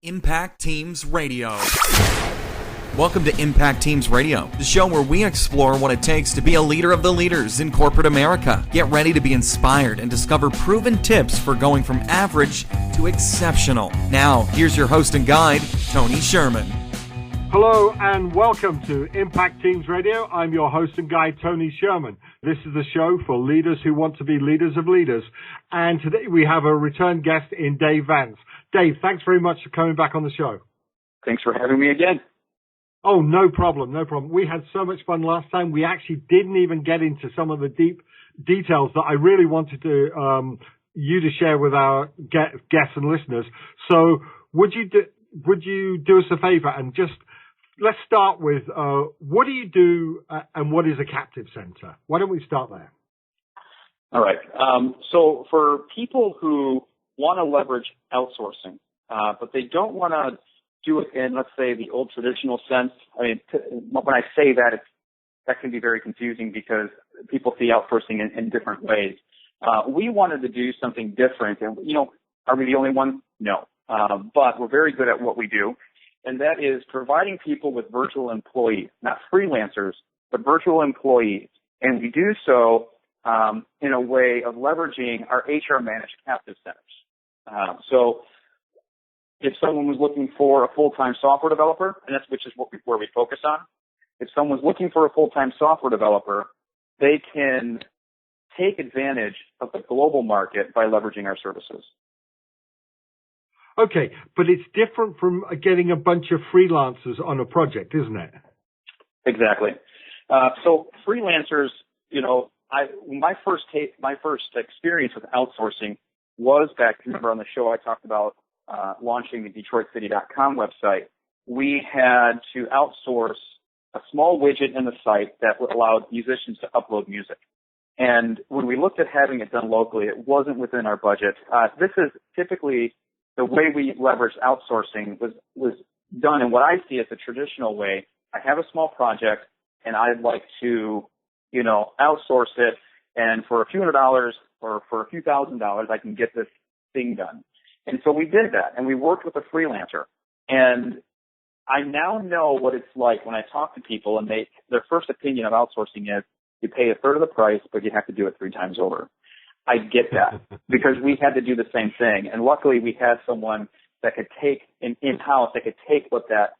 Impact Teams Radio. Welcome to Impact Teams Radio, the show where we explore what it takes to be a leader of the leaders in corporate America. Get ready to be inspired and discover proven tips for going from average to exceptional. Now, here's your host and guide, Tony Sherman. Hello and welcome to Impact Teams Radio. I'm your host and guide, Tony Sherman. This is the show for leaders who want to be leaders of leaders. And today we have a return guest in Dave Vanz. Dave, thanks very much for coming back on the show. Thanks for having me again. Oh, no problem. We had so much fun last time. We actually didn't even get into some of the deep details that I really wanted to you to share with our guests and listeners. So would you do us a favor and just let's start with what do you do and what is a captive center? Why don't we start there? All right. So for people who want to leverage outsourcing, but they don't want to do it in, let's say, the old traditional sense. I mean, when I say that, that can be very confusing because people see outsourcing in different ways. We wanted to do something different, and are we the only one? No, but we're very good at what we do, and that is providing people with virtual employees, not freelancers, but virtual employees, and we do so in a way of leveraging our HR managed captive centers. So if someone was looking for a full-time software developer, and which is where we focus on, if someone's looking for a full-time software developer, they can take advantage of the global market by leveraging our services. Okay, but it's different from getting a bunch of freelancers on a project, isn't it? Exactly. So freelancers, my first experience with outsourcing was back, remember on the show I talked about launching the DetroitCity.com website. We had to outsource a small widget in the site that allowed musicians to upload music. And when we looked at having it done locally, it wasn't within our budget. This is typically the way we leveraged outsourcing was done in what I see as a traditional way. I have a small project and I'd like to, outsource it, and for a few $100s or for a few $1,000s, I can get this thing done. And so we did that, and we worked with a freelancer. And I now know what it's like when I talk to people and their first opinion of outsourcing is you pay a third of the price, but you have to do it 3 times over. I get that because we had to do the same thing. And luckily we had someone that could take in-house, that could take what that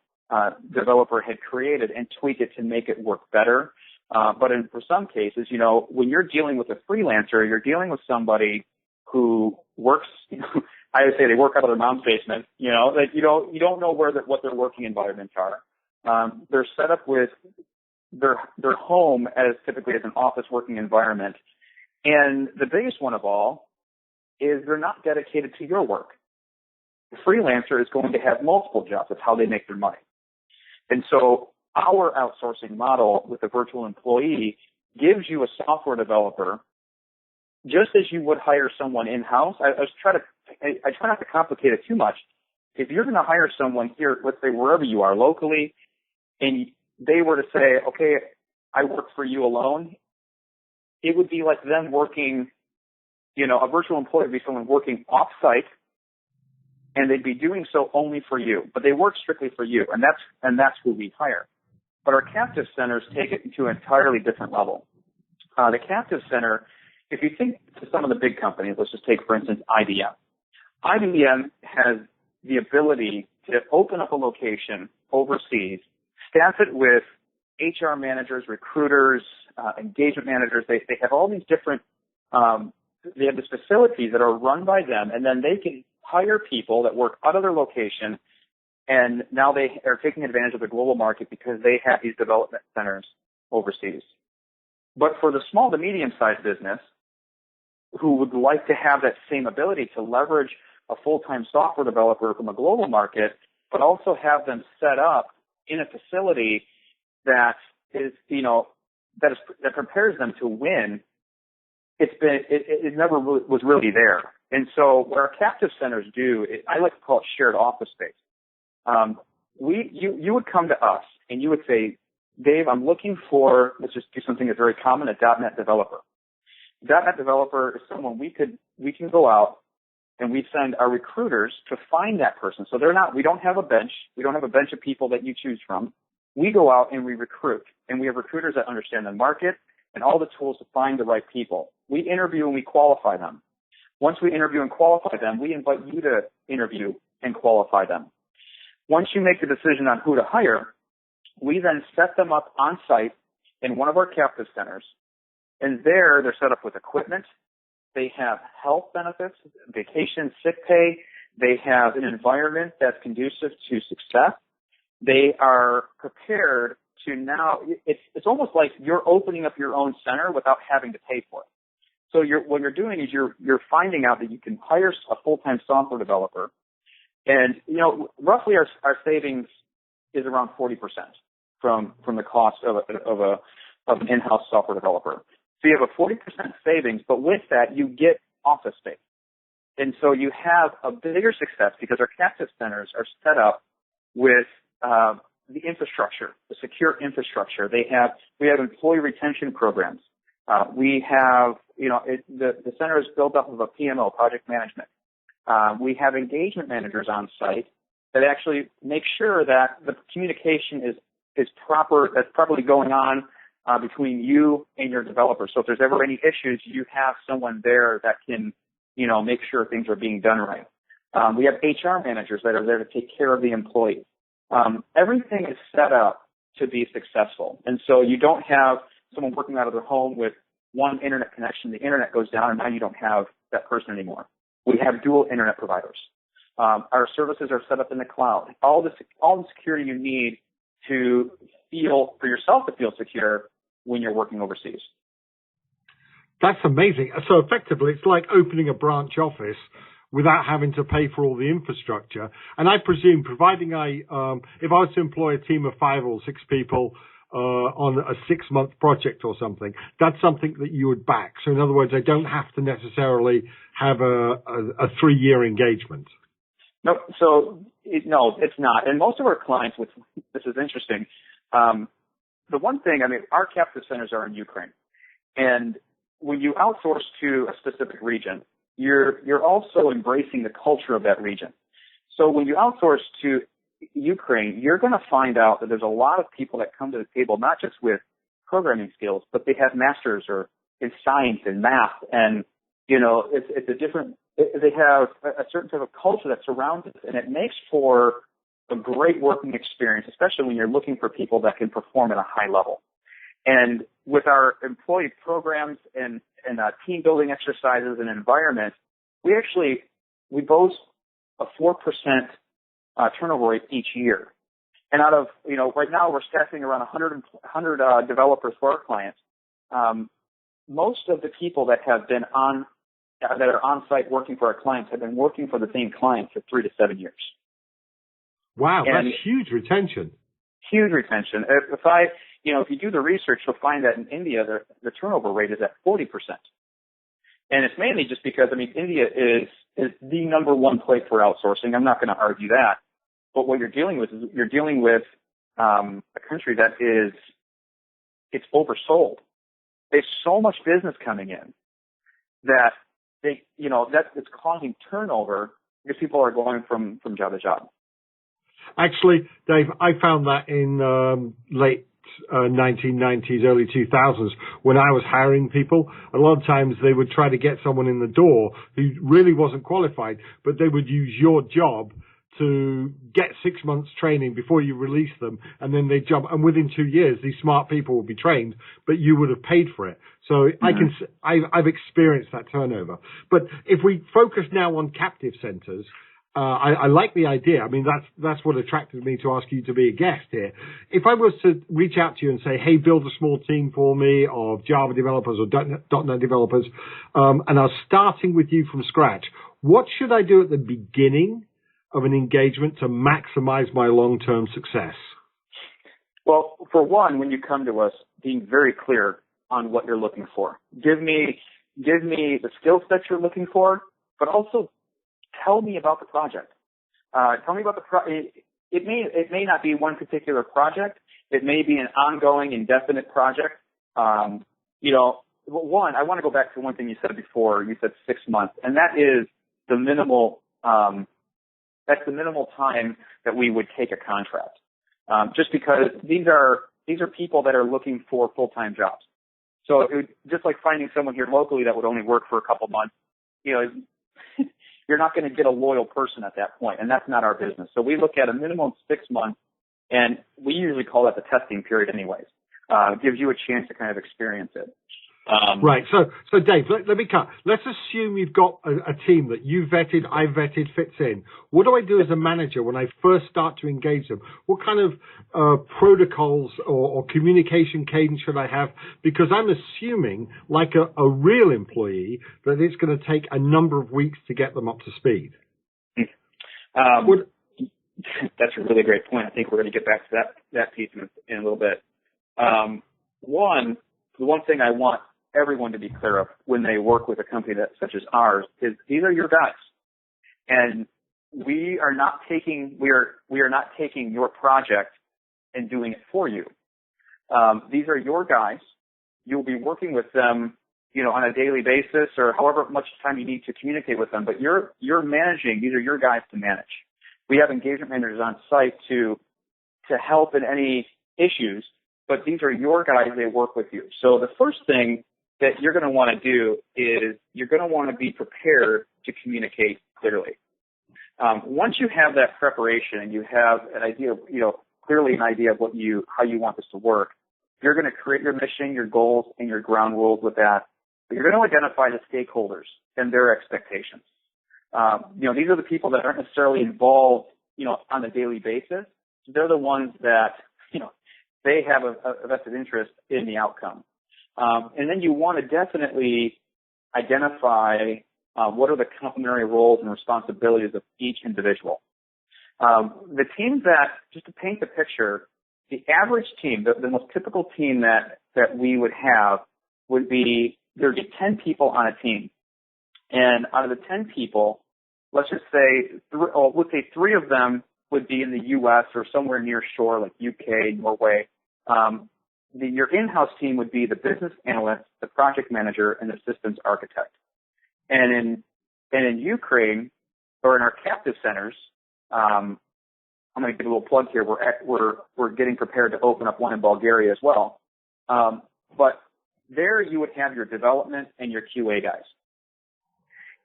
developer had created and tweak it to make it work better. But for some cases, when you're dealing with a freelancer, you're dealing with somebody who works, I would say they work out of their mom's basement, that you don't know what their working environments are. They're set up with their home as typically as an office working environment. And the biggest one of all is they're not dedicated to your work. The freelancer is going to have multiple jobs. That's how they make their money. And so our outsourcing model with a virtual employee gives you a software developer just as you would hire someone in-house. I try not to complicate it too much. If you're going to hire someone here, let's say wherever you are locally, and they were to say, okay, I work for you alone, it would be like them working, a virtual employee would be someone working off-site, and they'd be doing so only for you. But they work strictly for you, and that's who we hire. But our captive centers take it to an entirely different level. The captive center, if you think to some of the big companies, let's just take, for instance, IBM. IBM has the ability to open up a location overseas, staff it with HR managers, recruiters, engagement managers. They have all these different, they have these facilities that are run by them, and then they can hire people that work out of their location, and now they are taking advantage of the global market because they have these development centers overseas. But for the small to medium-sized business who would like to have that same ability to leverage a full-time software developer from a global market, but also have them set up in a facility that is, that prepares them to win, it never was really there. And so what our captive centers do, I like to call it shared office space. You would come to us and you would say, Dave, I'm looking for, let's just do something that's very common, a .NET developer. .NET developer is someone we can go out and we send our recruiters to find that person. So we don't have a bench. We don't have a bench of people that you choose from. We go out and we recruit, and we have recruiters that understand the market and all the tools to find the right people. We interview and we qualify them. Once we interview and qualify them, we invite you to interview and qualify them. Once you make the decision on who to hire, we then set them up on site in one of our captive centers. And there, they're set up with equipment. They have health benefits, vacation, sick pay. They have an environment that's conducive to success. They are prepared to now, it's almost like you're opening up your own center without having to pay for it. So what you're doing is you're finding out that you can hire a full-time software developer. And, roughly our savings is around 40% from the cost of an in-house software developer. So you have a 40% savings, but with that, you get office space. And so you have a bigger success because our captive centers are set up with the infrastructure, the secure infrastructure. We have employee retention programs. We have, the center is built up of a PMO, project management. We have engagement managers on site that actually make sure that the communication is proper, that's properly going on between you and your developer. So if there's ever any issues, you have someone there that can, make sure things are being done right. We have HR managers that are there to take care of the employees. Everything is set up to be successful. And so you don't have someone working out of their home with one internet connection. The internet goes down and now you don't have that person anymore. We have dual internet providers. Our services are set up in the cloud. All the security you need to for yourself to feel secure when you're working overseas. That's amazing. So effectively, it's like opening a branch office without having to pay for all the infrastructure. And I presume, providing if I was to employ a team of 5 or 6 people on a 6-month project or something, that's something that you would back. So in other words, I don't have to necessarily have a 3-year engagement. No, no, it's not. And most of our clients, this is interesting. The one thing, our captive centers are in Ukraine. And when you outsource to a specific region, you're also embracing the culture of that region. So when you outsource to Ukraine, you're going to find out that there's a lot of people that come to the table, not just with programming skills, but they have masters or in science and math. And, it's a different, they have a certain type of culture that surrounds it. And it makes for a great working experience, especially when you're looking for people that can perform at a high level. And with our employee programs and team building exercises and environment, we boast a 4% turnover rate each year. And out of, right now we're staffing around 100 developers for our clients. Most of the people that are on site working for our clients have been working for the same client for 3 to 7 years. Wow, that's huge retention. Huge retention. If you do the research, you'll find that in India, the turnover rate is at 40%. And it's mainly just because, India is the number one place for outsourcing. I'm not going to argue that. But what you're dealing with is a country that it's oversold. There's so much business coming in that it's causing turnover because people are going from job to job. Actually, Dave, I found that in late 1990s, early 2000s, when I was hiring people, a lot of times they would try to get someone in the door who really wasn't qualified, but they would use your job to get 6 months training before you release them, and then they jump. And within 2 years, these smart people will be trained, but you would have paid for it. So I've experienced that turnover. But if we focus now on captive centers, I like the idea. That's what attracted me to ask you to be a guest here. If I was to reach out to you and say, hey, build a small team for me of Java developers or .NET developers, and I was starting with you from scratch, what should I do at the beginning of an engagement to maximize my long-term success? Well, for one, when you come to us, being very clear on what you're looking for. Give me the skill set you're looking for, but also tell me about the project. Tell me about it may not be one particular project. It may be an ongoing, indefinite project. One, I want to go back to one thing you said before. You said 6 months, and that is the minimal time that we would take a contract. Just because these are people that are looking for full-time jobs. So it would, just like finding someone here locally that would only work for a couple months, you're not going to get a loyal person at that point, and that's not our business. So we look at a minimum of 6 months, and we usually call that the testing period anyways. It gives you a chance to kind of experience it. Right. So Dave, let me cut. Let's assume you've got a team that you vetted, I vetted, fits in. What do I do as a manager when I first start to engage them? What kind of protocols or communication cadence should I have? Because I'm assuming, like a real employee, that it's going to take a number of weeks to get them up to speed. That's a really great point. I think we're going to get back to that piece in a little bit. The one thing I want everyone to be clear of when they work with a company such as ours is these are your guys, and we are not taking your project and doing it for you. These are your guys. You'll be working with them, on a daily basis or however much time you need to communicate with them. But you're managing. These are your guys to manage. We have engagement managers on site to help in any issues. But these are your guys, they work with you. So the first thing that you're going to want to do is you're going to want to be prepared to communicate clearly. Once you have that preparation and you have an idea of, clearly an idea of how you want this to work, you're going to create your mission, your goals, and your ground rules with that. But you're going to identify the stakeholders and their expectations. These are the people that aren't necessarily involved, on a daily basis. They're the ones that, they have a vested interest in the outcome. And then you want to definitely identify what are the complementary roles and responsibilities of each individual. The teams just to paint the picture, the average team, the most typical team that we would have would be, there'd be 10 people on a team. And out of the 10 people, let's just say, three of them would be in the U.S. or somewhere near shore, like UK, Norway. Your in-house team would be the business analyst, the project manager, and the systems architect. And in Ukraine, or in our captive centers, I'm going to give a little plug here. We're getting prepared to open up one in Bulgaria as well. But there you would have your development and your QA guys.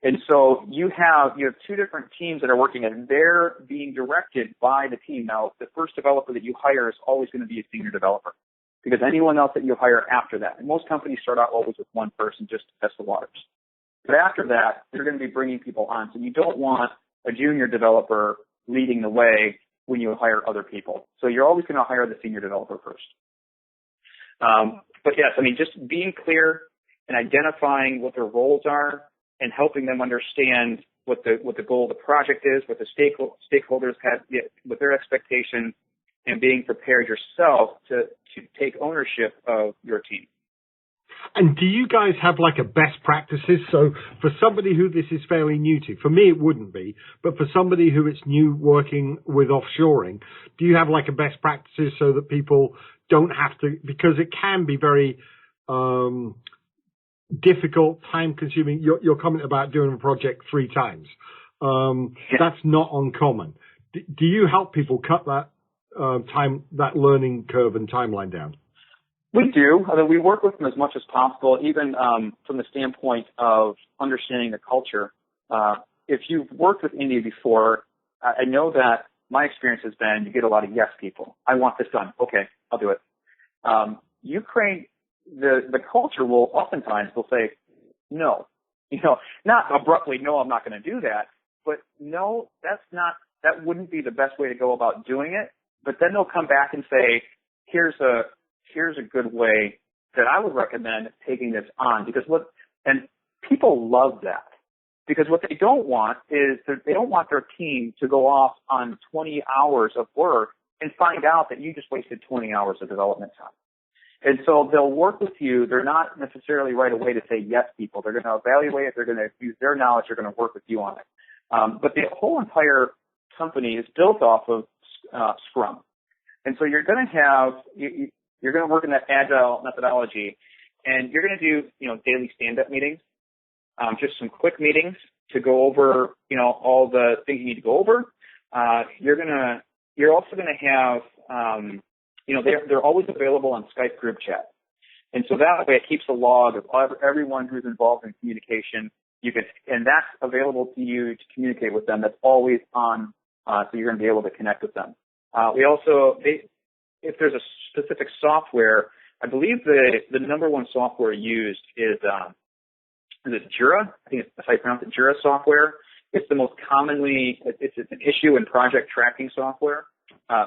And so you have two different teams that are working, and they're being directed by the team. Now, the first developer that you hire is always going to be a senior developer, because anyone else that you hire after that, and most companies start out always with one person just to test the waters. But after that, you're going to be bringing people on. So you don't want a junior developer leading the way when you hire other people. So you're always going to hire the senior developer first. But yes, just being clear and identifying what their roles are, and helping them understand what the goal of the project is, what the stakeholders have, what their expectations, and being prepared yourself to take ownership of your team. And do you guys have like a best practices? So for somebody who this is fairly new to, for me it wouldn't be, but for somebody who it's new working with offshoring, do you have like a best practices so that people don't have to, because it can be very difficult, time-consuming. Your comment about doing a project 3 times, that's not uncommon. Do you help people cut that that learning curve and timeline down? We do. We work with them as much as possible, even from the standpoint of understanding the culture. If you've worked with India before, I know that my experience has been you get a lot of yes people. I want this done. Okay, I'll do it. Ukraine, the culture will oftentimes they'll say no, not abruptly, no, I'm not going to do that, but no, that wouldn't be the best way to go about doing it. But then they'll come back and say, here's a good way that I would recommend taking this on, and people love that, because what they don't want is they don't want their team to go off on 20 hours of work and find out that you just wasted 20 hours of development time. And so they'll work with you. They're not necessarily right away to say yes people. They're going to evaluate it. They're going to use their knowledge. They're going to work with you on it. But the whole entire company is built off of Scrum. And so you're going to work in that agile methodology, and you're going to do, daily stand-up meetings, just some quick meetings to go over, all the things you need to go over. You're also gonna have, they're always available on Skype group chat. And so that way it keeps a log of everyone who's involved in communication. And that's available to you to communicate with them. That's always on, so you're going to be able to connect with them. If there's a specific software, I believe the number one software used is it Jira? I think if I pronounce it Jira software. It's the most commonly, it's an issue and project tracking software.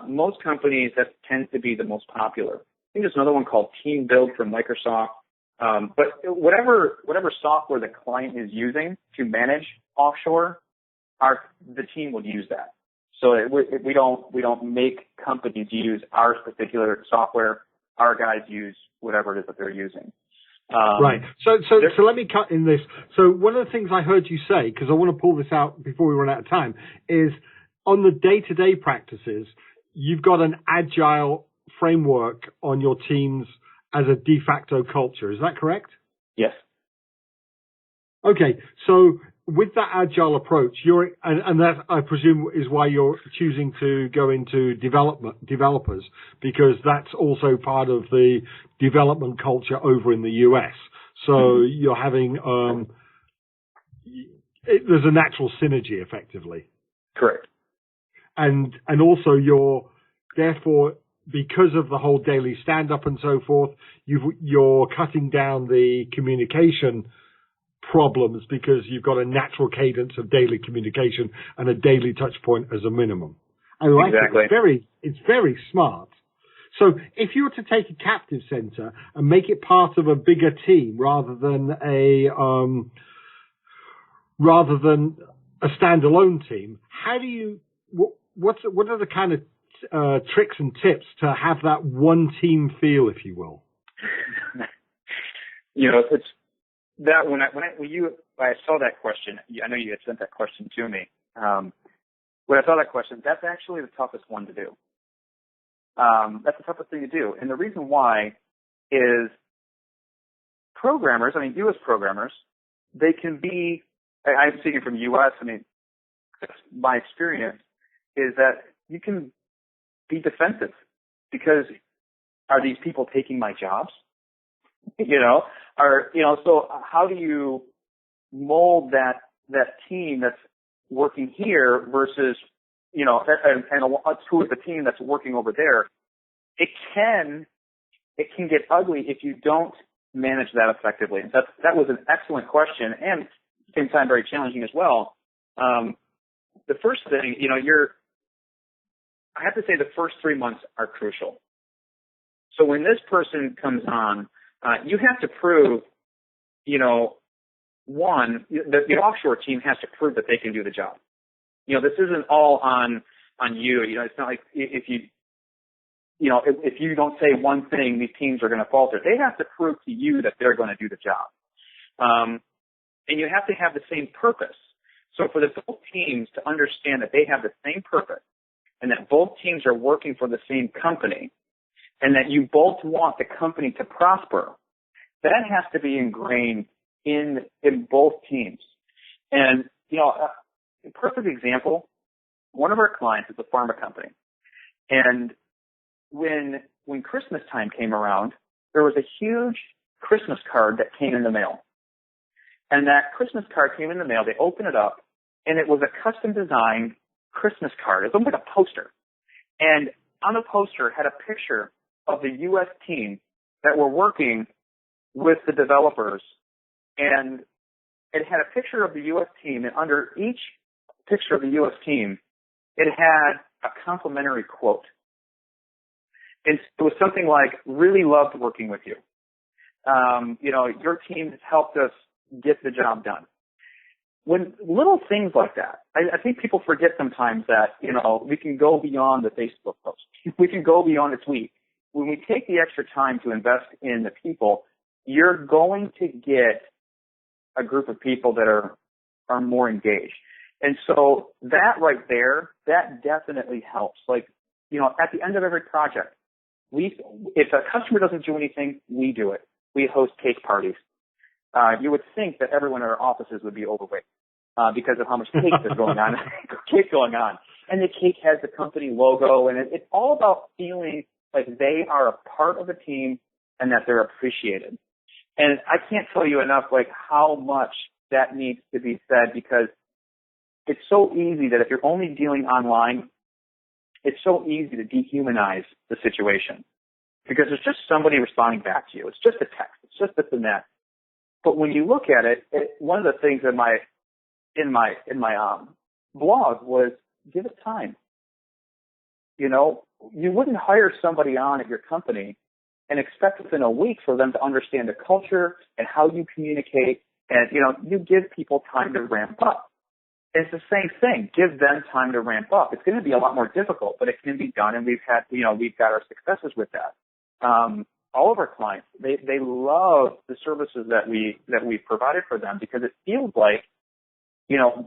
Most companies, that tends to be the most popular. I think there's another one called Team Build from Microsoft. But whatever software the client is using to manage offshore, the team will use that. So we don't make companies use our particular software. Our guys use whatever it is that they're using. Right. So let me cut in this. So one of the things I heard you say, because I want to pull this out before we run out of time, is on the day-to-day practices, you've got an agile framework on your teams as a de facto culture. Is that correct? Yes. Okay. So with that agile approach, and that I presume is why you're choosing to go into developers, because that's also part of the development culture over in the US. So you're having, there's a natural synergy effectively. Correct. And also therefore, because of the whole daily stand-up and so forth, you're cutting down the communication problems because you've got a natural cadence of daily communication and a daily touch point as a minimum. I like exactly. it. It's very smart. So if you were to take a captive center and make it part of a bigger team rather than a standalone team, how do you, what are the kind of tricks and tips to have that one team feel, if you will? It's that when I saw that question, I know you had sent that question to me. When I saw that question, that's actually the toughest one to do. That's the toughest thing to do. And the reason why is programmers, US programmers, they can be, I'm speaking from US, my experience is that you can be defensive because are these people taking my jobs? So how do you mold that team that's working here versus, who is the team that's working over there? It can get ugly if you don't manage that effectively. That was an excellent question and at the same time very challenging as well. The first thing, I have to say the first 3 months are crucial. So when this person comes on, you have to prove, one, the offshore team has to prove that they can do the job. This isn't all on you. It's not like if you don't say one thing, these teams are going to falter. They have to prove to you that they're going to do the job. And you have to have the same purpose. So for both teams to understand that they have the same purpose and that both teams are working for the same company and that you both want the company to prosper, that has to be ingrained in both teams. And, a perfect example, one of our clients is a pharma company. And when Christmas time came around, there was a huge Christmas card that came in the mail. And that Christmas card came in the mail, they opened it up, and it was a custom designed Christmas card. It was like a poster. And on the poster had a picture of the U.S. team that were working with the developers. And it had a picture of the U.S. team, and under each picture of the U.S. team, it had a complimentary quote. And it was something like, really loved working with you. Your team has helped us get the job done. When little things like that, I think people forget sometimes that, we can go beyond the Facebook post. We can go beyond a tweet. When we take the extra time to invest in the people, you're going to get a group of people that are more engaged. And so that right there, that definitely helps. Like, at the end of every project, if a customer doesn't do anything, we do it. We host cake parties. You would think that everyone in our offices would be overweight. because of how much cake is going on. Cake going on. And the cake has the company logo, and it's all about feeling like they are a part of the team and that they're appreciated. And I can't tell you enough, like, how much that needs to be said, because it's so easy that if you're only dealing online, it's so easy to dehumanize the situation because it's just somebody responding back to you. It's just a text. It's just this and that. But when you look at it, one of the things in my blog was give it time. You know, you wouldn't hire somebody on at your company and expect within a week for them to understand the culture and how you communicate. And, you know, you give people time to ramp up. It's the same thing. Give them time to ramp up. It's going to be a lot more difficult, but it can be done. And we've got our successes with that. All of our clients, they love the services that we've provided for them because it feels like, you know,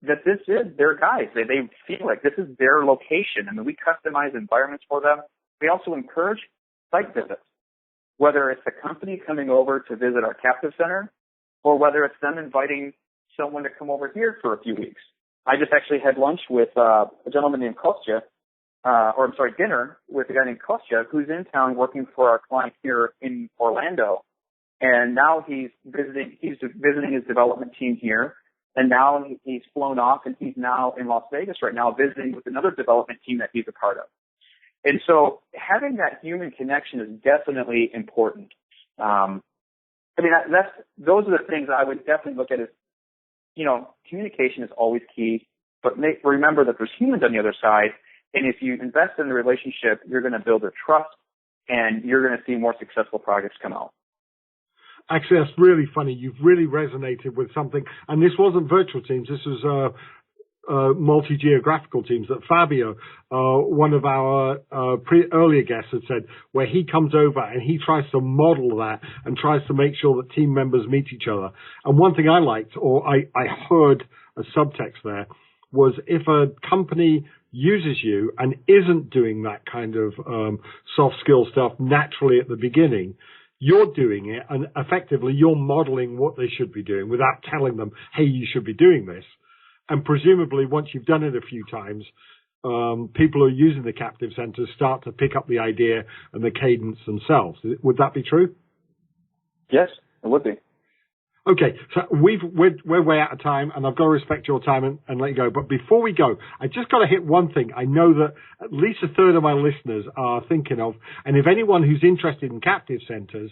this is their guys. They feel like this is their location. I mean, we customize environments for them. We also encourage site visits, whether it's the company coming over to visit our captive center or whether it's them inviting someone to come over here for a few weeks. I just actually had lunch with a gentleman named Kostya, dinner with a guy named Kostya, who's in town working for our client here in Orlando. And now he's visiting his development team here. And now he's flown off and he's now in Las Vegas right now visiting with another development team that he's a part of. And so having that human connection is definitely important. Those are the things I would definitely look at as, you know, communication is always key, but remember that there's humans on the other side. And if you invest in the relationship, you're going to build their trust and you're going to see more successful projects come out. Actually, that's really funny. You've really resonated with something. And this wasn't virtual teams. This was multi-geographical teams that Fabio, one of our earlier guests, had said, where he comes over and he tries to model that and tries to make sure that team members meet each other. And one thing I liked, or I heard a subtext there, was if a company uses you and isn't doing that kind of soft skill stuff naturally at the beginning, you're doing it, and effectively you're modeling what they should be doing without telling them, hey, you should be doing this. And presumably once you've done it a few times, people who are using the captive centers start to pick up the idea and the cadence themselves. Would that be true? Yes, it would be. Okay, so we're way out of time, and I've got to respect your time and let you go. But before we go, I just got to hit one thing I know that at least a third of my listeners are thinking of, and if anyone who's interested in captive centers,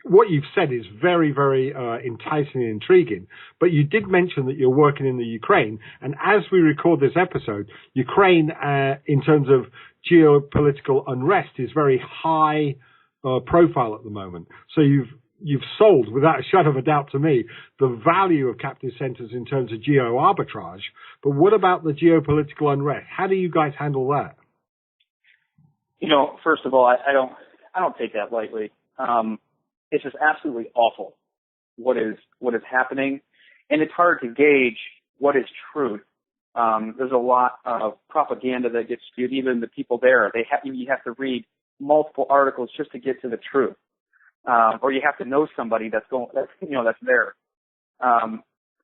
what you've said is very, very enticing and intriguing. But you did mention that you're working in the Ukraine, and as we record this episode, Ukraine, in terms of geopolitical unrest, is very high profile at the moment. So you've sold, without a shadow of a doubt to me, the value of captive centers in terms of geo arbitrage. But what about the geopolitical unrest? How do you guys handle that? You know, first of all, I don't take that lightly. It's just absolutely awful what is happening, and it's hard to gauge what is truth. There's a lot of propaganda that gets spewed. Even the people there, you have to read multiple articles just to get to the truth. Or you have to know somebody that's there.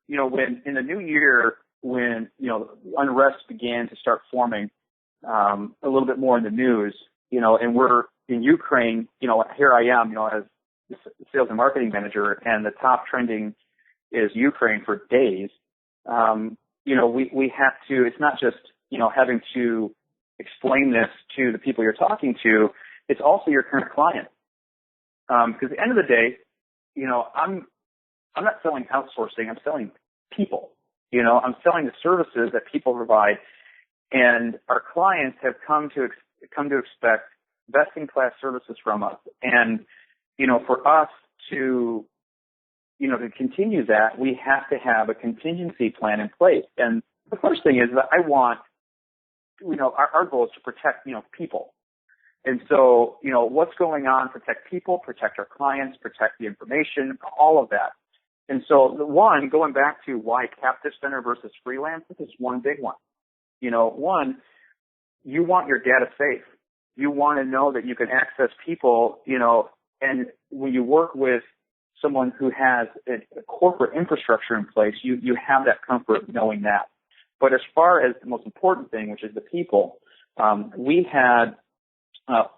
You know, when in the new year, when, you know, unrest began to start forming, a little bit more in the news, you know, and we're in Ukraine, you know, here I am, you know, as sales and marketing manager, and the top trending is Ukraine for days. You know, we have to, it's not just, you know, having to explain this to the people you're talking to, it's also your current client. Because at the end of the day, you know, I'm not selling outsourcing. I'm selling people. You know, I'm selling the services that people provide, and our clients have come to expect best-in-class services from us. And you know, for us to, you know, to continue that, we have to have a contingency plan in place. And the first thing is that I want, you know, our goal is to protect, you know, people. And so, you know, what's going on, protect people, protect our clients, protect the information, all of that. And so going back to why captive center versus freelance, this is one big one. You know, one, you want your data safe. You want to know that you can access people, you know, and when you work with someone who has a corporate infrastructure in place, you have that comfort knowing that. But as far as the most important thing, which is the people, we had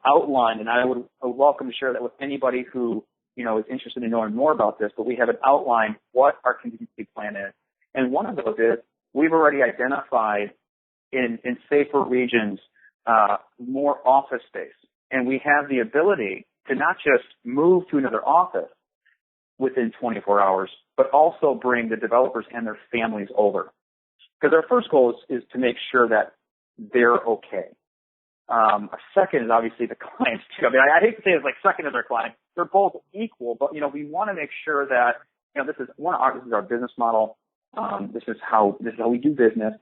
outlined, and I would welcome to share that with anybody who is interested in knowing more about this, but we have an outline what our contingency plan is. And one of those is we've already identified in safer regions more office space. And we have the ability to not just move to another office within 24 hours, but also bring the developers and their families over. Because our first goal is to make sure that they're okay. A second is obviously the clients too. I mean, I hate to say it's like second is our client. They're both equal, but we want to make sure that this is our business model. This is how we do business.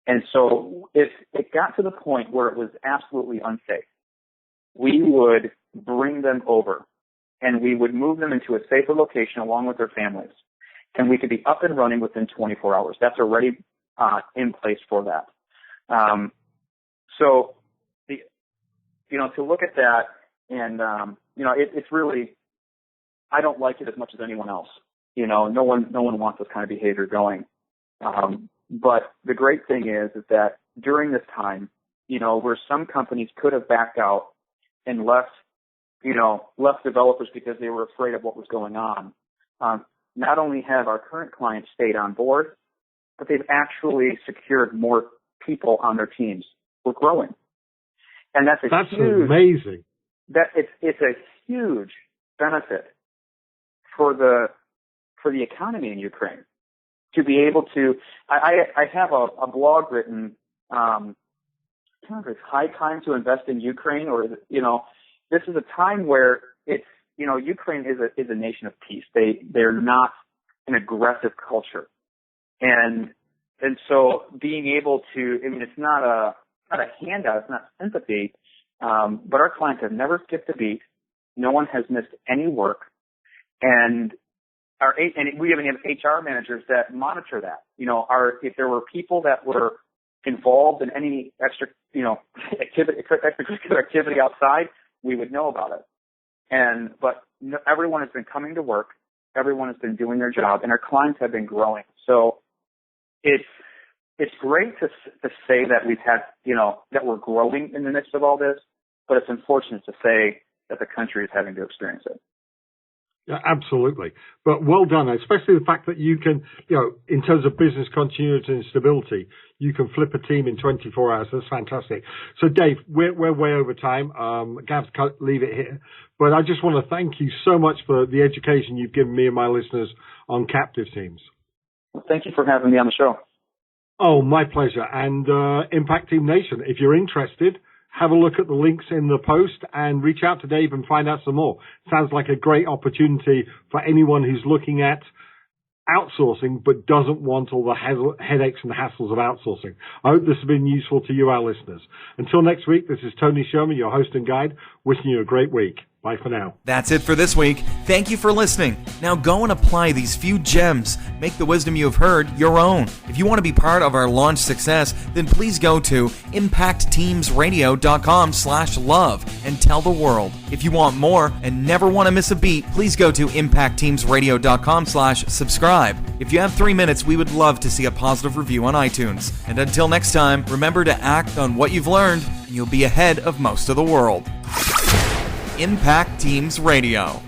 And so if it got to the point where it was absolutely unsafe, we would bring them over and we would move them into a safer location along with their families. And we could be up and running within 24 hours. That's already in place for that. So to look at that and, it's really, I don't like it as much as anyone else. No one wants this kind of behavior going. But the great thing is that during this time, where some companies could have backed out and left developers because they were afraid of what was going on, not only have our current clients stayed on board, but they've actually secured more people on their teams. We're growing. And that's amazing. It's a huge benefit for the economy in Ukraine to be able to. I have a blog written. It's high time to invest in Ukraine, or this is a time where it's Ukraine is a nation of peace. They're not an aggressive culture, and so being able to. I mean, it's not a handout. It's not sympathy. But our clients have never skipped a beat. No one has missed any work, and we even have HR managers that monitor that. If there were people that were involved in any extracurricular activity outside, we would know about it. But everyone has been coming to work. Everyone has been doing their job, and our clients have been growing. So it's great to say that we've had, that we're growing in the midst of all this, but it's unfortunate to say that the country is having to experience it. Yeah, absolutely. But well done, especially the fact that you can, in terms of business continuity and stability, you can flip a team in 24 hours. That's fantastic. So Dave, we're way over time. Gav's leave it here. But I just want to thank you so much for the education you've given me and my listeners on captive teams. Well, thank you for having me on the show. Oh, my pleasure. And Impact Team Nation, if you're interested, have a look at the links in the post and reach out to Dave and find out some more. Sounds like a great opportunity for anyone who's looking at outsourcing but doesn't want all the headaches and hassles of outsourcing. I hope this has been useful to you, our listeners. Until next week, this is Tony Sherman, your host and guide, wishing you a great week. Bye for now. That's it for this week. Thank you for listening. Now go and apply these few gems. Make the wisdom you have heard your own. If you want to be part of our launch success, then please go to impactteamsradio.com/love and tell the world. If you want more and never want to miss a beat, please go to impactteamsradio.com/subscribe. If you have 3 minutes, we would love to see a positive review on iTunes. And until next time, remember to act on what you've learned, and you'll be ahead of most of the world. Impact Teams Radio.